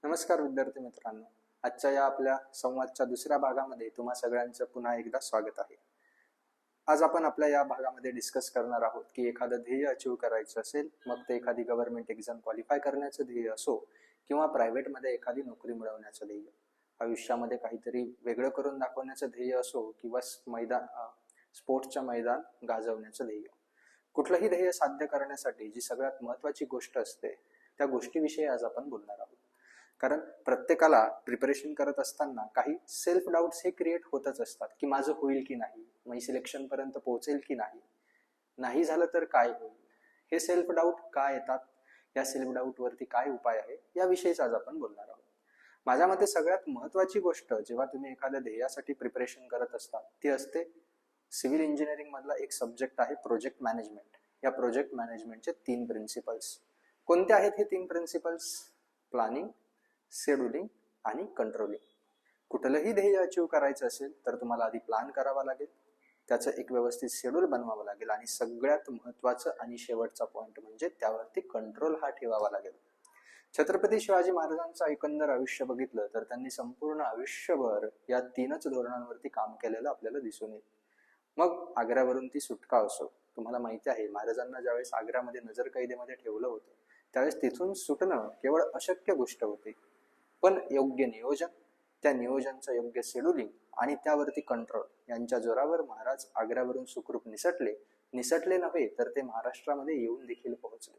नमस्कार विद्यार्थी मित्रांनो, आजच्या या आपल्या संवादच्या दुसऱ्या भागामध्ये तुम्हा सगळ्यांचं पुन्हा एकदा स्वागत आहे. आज आपण आपल्या या भागामध्ये डिस्कस करणार आहोत की एखादं ध्येय अचीव करायचं असेल, मग ते एखादी गव्हर्नमेंट एक्झाम क्वालिफाय करण्याचं ध्येय असो किंवा प्रायव्हेटमध्ये एखादी नोकरी मिळवण्याचं ध्येय, आयुष्यामध्ये काहीतरी वेगळं करून दाखवण्याचं ध्येय असो किंवा स्पोर्ट्सच्या मैदान गाजवण्याचं ध्येय. कुठलंही ध्येय साध्य करण्यासाठी जी सगळ्यात महत्त्वाची गोष्ट असते त्या गोष्टीविषयी आज आपण बोलणार आहोत. कारण प्रत्येकाला प्रिपरेशन करत असताना काही सेल्फ डाऊट्स हे क्रिएट होतच असतात की माझं होईल की नाही, मी सिलेक्शन पर्यंत पोहोचेल की नाही झालं तर काय होईल. हे सेल्फ डाऊट का येतात, या सेल्फ डाऊट वरती काय उपाय आहे, याविषयीच आज आपण बोलणार आहोत. माझ्या मते सगळ्यात महत्त्वाची गोष्ट जेव्हा तुम्ही एखाद्या ध्येयासाठी प्रिपरेशन करत असता ती असते सिव्हिल इंजिनिअरिंग मधला एक सब्जेक्ट आहे प्रोजेक्ट मॅनेजमेंट. या प्रोजेक्ट मॅनेजमेंटचे 3 प्रिन्सिपल्स कोणते आहेत? हे 3 प्रिन्सिपल्स प्लॅनिंग, शेड्यूलिंग आणि कंट्रोलिंग. कुठलंही ध्येय अचीव करायचं असेल तर तुम्हाला आधी प्लॅन करावा लागेल, त्याचं एक व्यवस्थित शेड्यूल बनवावं लागेल आणि सगळ्यात महत्त्वाचं आणि शेवटचा पॉइंट म्हणजे त्यावरती कंट्रोल हा ठेवावा लागेल. छत्रपती शिवाजी महाराजांचं एकंदर आयुष्य बघितलं तर त्यांनी संपूर्ण आयुष्यभर या 3च धोरणांवरती काम केलेलं आपल्याला दिसून येईल. मग आग्र्यावरून ती सुटका असो, तुम्हाला माहिती आहे महाराजांना ज्यावेळेस आग्र्यामध्ये नजर कैदेमध्ये ठेवलं होतं त्यावेळेस तिथून सुटणं केवळ अशक्य गोष्ट होती. पण योग्य नियोजन, त्या नियोजनचं योग्य शेड्यूलिंग आणि त्यावरती कंट्रोल यांच्या जोरावर महाराज आग्र्यावरून सुखरूप निसटले नव्हे तर ते महाराष्ट्रामध्ये येऊन देखील पोहोचले.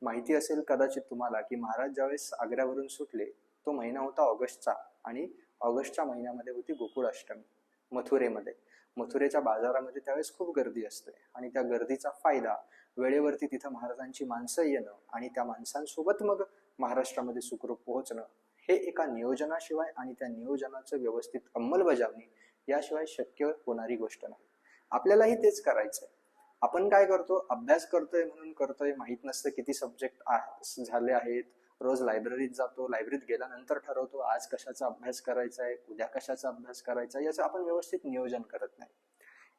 माहिती असेल कदाचित तुम्हाला की महाराज ज्यावेळेस आग्र्यावरून सुटले तो महिना होता ऑगस्टचा आणि ऑगस्टच्या महिन्यामध्ये होती गोकुळाष्टमी. मथुरेच्या बाजारामध्ये त्यावेळेस खूप गर्दी असते आणि त्या गर्दीचा फायदा वेळेवरती तिथं महाराजांची माणसं येणं आणि त्या माणसांसोबत मग महाराष्ट्रामध्ये सुखरूप पोहोचणं हे एका नियोजनाशिवाय आणि त्या नियोजनाचं व्यवस्थित अंमलबजावणी याशिवाय शक्य होणारी गोष्ट नाही. आपल्यालाही तेच करायचंय. आपण काय करतो, अभ्यास करतोय म्हणून करतोय, माहित नसतं किती सब्जेक्ट झाले आहेत. रोज लायब्ररीत जातो, लायब्ररीत गेल्यानंतर ठरवतो आज कशाचा अभ्यास करायचा आहे, उद्या कशाचा अभ्यास करायचा आहे, याचं आपण व्यवस्थित नियोजन करत नाही.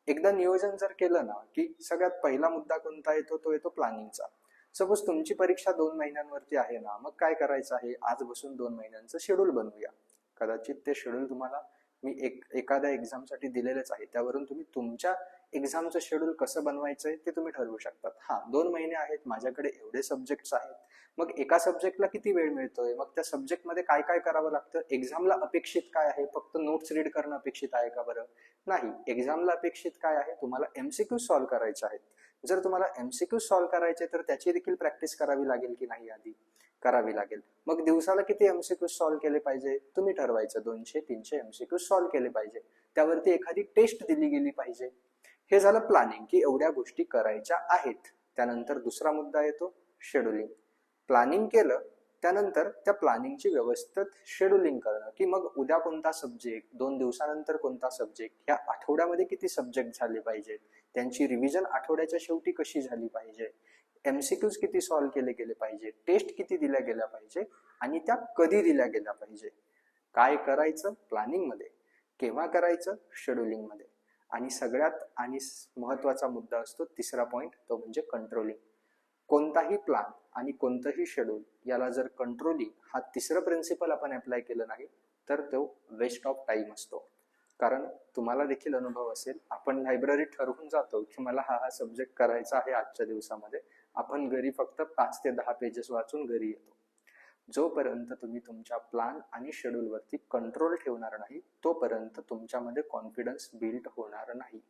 एकदा नियोजन जर केलं ना की सगळ्यात पहिला मुद्दा कोणता येतो, तो येतो प्लॅनिंगचा. सपोज तुमची परीक्षा 2 महिन्यांवरती आहे ना, मग काय करायचं आहे, आज बसून 2 महिन्यांचं शेड्यूल बनवूया. कदाचित ते शेड्यूल तुम्हाला मी एखाद्या एक्झामसाठी दिलेलंच आहे, त्यावरून तुम्ही तुमच्या एक्झामचं शेड्यूल कसं बनवायचंय ते तुम्ही ठरवू शकतात. 2 महिने आहेत, माझ्याकडे एवढे सब्जेक्ट्स आहेत, मग एका सब्जेक्टला किती वेळ मिळतोय, मग त्या सब्जेक्टमध्ये काय काय करावं लागतं, एक्झामला अपेक्षित काय आहे, फक्त नोट्स रीड करणं अपेक्षित आहे का? बरं नाही, एक्झामला अपेक्षित काय आहे, तुम्हाला MCQ सॉल्व्ह करायचे आहेत. जर तुम्हाला MCQ सॉल्व्ह करायचे तर त्याची देखील प्रॅक्टिस करावी लागेल की नाही? आधी करावी लागेल. मग दिवसाला किती MCQ सॉल्व्ह केले पाहिजे तुम्ही ठरवायचं, 200-300 MCQ सॉल्व्ह केले पाहिजे, त्यावरती एखादी टेस्ट दिली गेली पाहिजे. हे झालं प्लॅनिंग की एवढ्या गोष्टी करायच्या आहेत. त्यानंतर दुसरा मुद्दा येतो शेड्यूलिंग. प्लॅनिंग केलं त्यानंतर त्या प्लॅनिंगची व्यवस्थित शेड्यूलिंग करणं की मग उद्या कोणता सब्जेक्ट, 2 दिवसानंतर कोणता सब्जेक्ट, या आठवड्यामध्ये किती सब्जेक्ट झाले पाहिजेत, त्यांची रिव्हिजन आठवड्याच्या शेवटी कशी झाली पाहिजे, MCQs किती सॉल्व्ह केले गेले पाहिजे, टेस्ट किती दिल्या गेल्या पाहिजे आणि त्या कधी दिल्या गेल्या पाहिजे. काय करायचं प्लॅनिंग मध्ये, केव्हा करायचं शेड्यूलिंग मध्ये. आणि सगळ्यात महत्वाचा मुद्दा असतो तिसरा पॉइंट, तो म्हणजे कंट्रोलिंग. कोणताही प्लॅन आणि कोणतंही शेड्यूल याला जर कंट्रोलिंग हा तिसरं प्रिन्सिपल आपण अप्लाय केलं नाही तर तो वेस्ट ऑफ टाइम असतो. कारण तुम्हाला देखील अनुभव असेल, आपण लायब्ररीत ठरवून जातो की मला हा सब्जेक्ट करायचा आहे आजच्या दिवसामध्ये, आपण घरी फक्त 5 ते 10 पेजेस वाचून घरी येतो. जोपर्यंत तुम्ही तुमच्या प्लॅन आणि शेड्यूल वरती कंट्रोल ठेवणार नाही तोपर्यंत तुमच्यामध्ये कॉन्फिडन्स बिल्ड होणार नाही.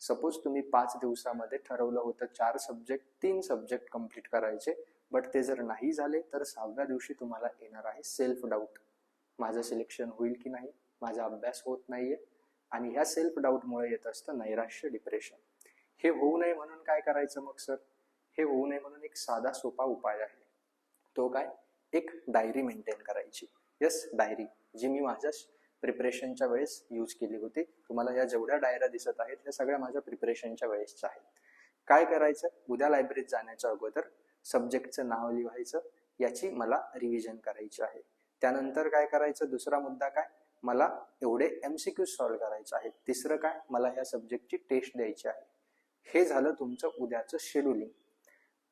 सपोज तुम्ही 5 दिवसामध्ये ठरवलं होतं 4 सब्जेक्ट 3 सब्जेक्ट कंप्लीट करायचे, बट ते जर नाही झाले तर 6व्या दिवशी तुम्हाला येणार आहे सेल्फ डाऊट, माझं सिलेक्शन होईल की नाही, माझा अभ्यास होत नाहीये. आणि ह्या सेल्फ डाऊटमुळे येत असतं नैराश्य, डिप्रेशन. हे होऊ नये म्हणून काय करायचं मग सर? हे होऊ नये म्हणून एक साधा सोपा उपाय आहे. तो काय? एक डायरी मेंटेन करायची. यस, डायरी, जी मी माझ्या प्रिपरेशनच्या वेळेस यूज केली होती. तुम्हाला या जेवढ्या डायऱ्या दिसत आहेत त्या सगळ्या माझ्या प्रिपरेशनच्या वेळेसच्या आहेत. काय करायचं, उद्या लायब्ररीत जाण्याच्या अगोदर सब्जेक्टचं नाव लिहायचं, याची मला रिव्हिजन करायची आहे. त्यानंतर काय करायचं, दुसरा मुद्दा काय, मला एवढे MCQ सॉल्व्ह करायचे आहेत. तिसरं काय, मला ह्या सब्जेक्टची टेस्ट द्यायची आहे. हे झालं तुमचं उद्याचं शेड्यूलिंग.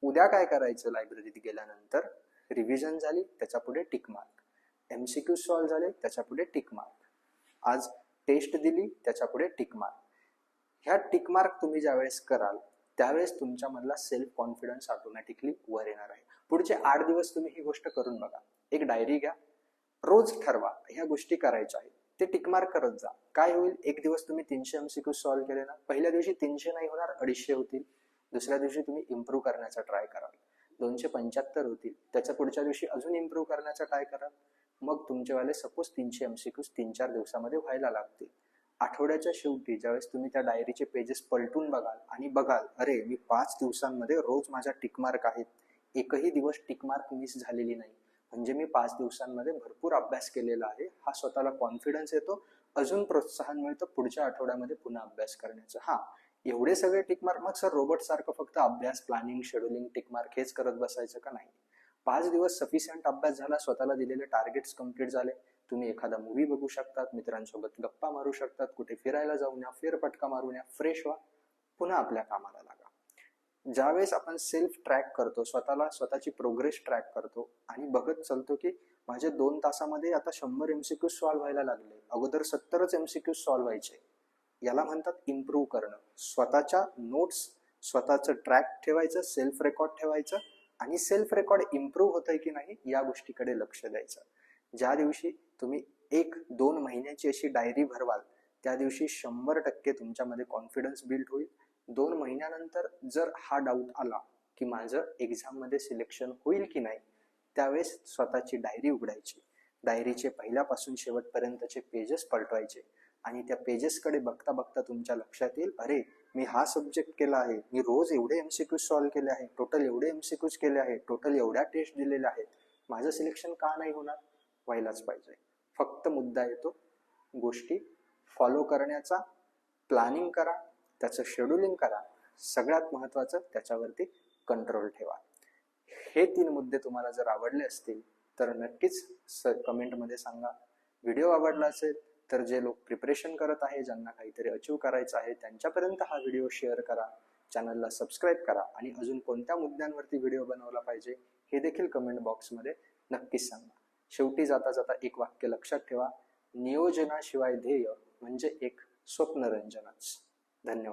उद्या काय करायचं, लायब्ररीत गेल्यानंतर रिव्हिजन झाली, त्याच्या पुढे टिक मार्क. MCQ सॉल्व्ह झाले, त्याच्या पुढे टिक मार्क. आज टेस्ट दिली, त्याच्या पुढे टिक मार्क. ह्या टिक मार्क तुम्ही ज्यावेळेस कराल त्यावेळेस तुमच्यामधला सेल्फ कॉन्फिडन्स ऑटोमॅटिकली वर येणार आहे. पुढचे 8 दिवस तुम्ही ही गोष्ट करून बघा. एक डायरी घ्या, रोज ठरवा ह्या गोष्टी करायच्या आहेत, ते टिक मार्क करत जा. काय होईल, एक दिवस तुम्ही 300 MCQ सॉल्व्ह केले ना, पहिल्या दिवशी 300 नाही होणार, 250 होतील. दुसऱ्या दिवशी तुम्ही इम्प्रूव्ह करण्याचा ट्राय कराल, 275 होतील. त्याच्या पुढच्या दिवशी अजून इम्प्रूव्ह करण्याचा ट्राय कराल, मग तुमचेवाले सपोज 300 MCQ 3-4 दिवसामध्ये व्हायला लागतील. आठवड्याच्या शेवटी ज्यावेळेस तुम्ही त्या डायरीचे पेजेस पलटून बघाल आणि बघाल, अरे मी 5 दिवसांमध्ये रोज माझा टिक मार्क आहेत, एकही दिवस टिक मार्क मिस झालेली नाही, म्हणजे मी 5 दिवसांमध्ये भरपूर अभ्यास केलेला आहे. हा स्वतःला कॉन्फिडन्स येतो, अजून प्रोत्साहन मिळतं पुढच्या आठवड्यामध्ये पुन्हा अभ्यास करण्याचं. हा, एवढे सगळे टिक मार्क मग सर रोबोट सारखं फक्त अभ्यास, प्लॅनिंग, शेड्युलिंग, टिक मार्क हेच करत बसायचं का? नाही. 5 दिवस सफिशियंट अभ्यास झाला, स्वतःला दिलेले टार्गेट्स कम्प्लीट झाले, तुम्ही एखादा मूवी बघू शकतात, मित्रांसोबत गप्पा मारू शकतात, कुठे फिरायला जाऊन या, फेरफटका मारून या, फ्रेश व्हा, पुन्हा आपल्या कामाला लागा. ज्यावेळेस आपण सेल्फ ट्रॅक करतो, स्वतःला स्वतःची प्रोग्रेस ट्रॅक करतो आणि बघत चालतो की माझे 2 तासामध्ये आता 100 MCQ सॉल्व्ह व्हायला लागले, अगोदर 70च MCQ सॉल्व्ह व्हायचे, याला म्हणतात इम्प्रूव्ह करणं. स्वतःच्या नोट्स, स्वतःचं ट्रॅक ठेवायचं, सेल्फ रेकॉर्ड ठेवायचं आणि सेल्फ रेकॉर्ड इम्प्रूव्ह होतंय की नाही या गोष्टीकडे लक्ष द्यायचं. ज्या दिवशी तुम्ही 1-2 महिन्याची अशी डायरी भरवाल त्या दिवशी 100% तुमच्यामध्ये कॉन्फिडन्स बिल्ड होईल. 2 महिन्यानंतर जर हा डाऊट आला की माझं एक्झाम मध्ये सिलेक्शन होईल की नाही, त्यावेळेस स्वतःची डायरी उघडायची, डायरीचे पहिल्यापासून शेवटपर्यंतचे पेजेस पलटवायचे आणि त्या पेजेसकडे बघता बघता तुमच्या लक्षात येईल, अरे मी हा सब्जेक्ट केला आहे, मी रोज एवढे MCQ सॉल्व्ह केले आहे, टोटल एवढे MCQ केले आहे, टोटल एवढ्या टेस्ट दिलेल्या आहेत, माझं सिलेक्शन का नाही होणार? व्हायलाच पाहिजे. फक्त मुद्दा येतो गोष्टी फॉलो करण्याचा, प्लॅनिंग करा, त्याचं शेड्युलिंग करा, सगळ्यात महत्त्वाचं त्याच्यावरती कंट्रोल ठेवा. हे 3 मुद्दे तुम्हाला जर आवडले असतील तर नक्कीच कमेंटमध्ये सांगा. व्हिडिओ आवडला असेल तर जे लोक प्रिपरेशन करत आहे, ज्यांना काहीतरी अचीव करायचं आहे, त्यांच्यापर्यंत हा व्हिडिओ शेअर करा, चॅनलला सबस्क्राईब करा आणि अजून कोणत्या मुद्द्यांवरती व्हिडिओ बनवला पाहिजे हे देखील कमेंट बॉक्समध्ये नक्कीच सांगा. शेवटी जाता जाता एक वाक्य लक्षात ठेवा, नियोजनाशिवाय ध्येय म्हणजे एक स्वप्नरंजनच. धन्यवाद.